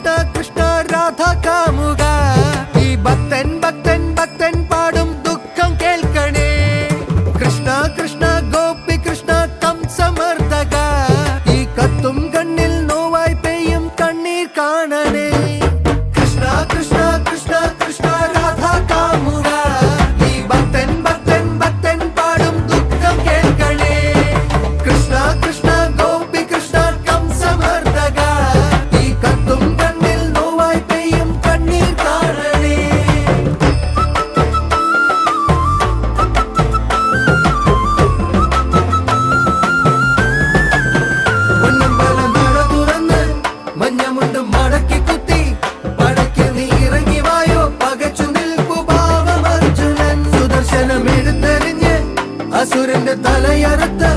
കൃഷ്ണ കൃഷ്ണ രാധ കാമുക ഈ ഭക്തൻ ഭക്തൻ ഭക്തൻ പാടും ദുഃഖം കേൾക്കണേ കൃഷ്ണ കൃഷ്ണ ഗോപി കൃഷ്ണ കംസമർദ്ദക ഈ കത്തും കണ്ണിൽ നോവായി പെയ്യും കണ്ണീർ കാണണേ കൃഷ്ണ കൃഷ്ണ കൃഷ്ണ കൃഷ്ണ രാധ കാമുക ഈ ഭക്തൻ ഭക്തൻ ഭക്തൻ പാടും ദുഃഖം കേൾക്കണേ കൃഷ്ണ കൃഷ്ണ ഗോപി കൃഷ്ണ കംസമർദ്ദക ഈ കത്തും കണ്ണിൽ നോവായി പെയ്യും കണ്ണീർ കാണണേ പൊന്നമ്പലം നട തുറന്ന് മഞ്ഞമുണ്ടും മടക്കി കുത്തി പടയ്ക്ക് നീ ഇറങ്ങി വായോ പകച്ചു നിൽപ്പു ഭാവം അർജുനൻ സുദർശനം എടുത്തെറിഞ്ഞ് അസുരന്റെ തലയറുത്ത്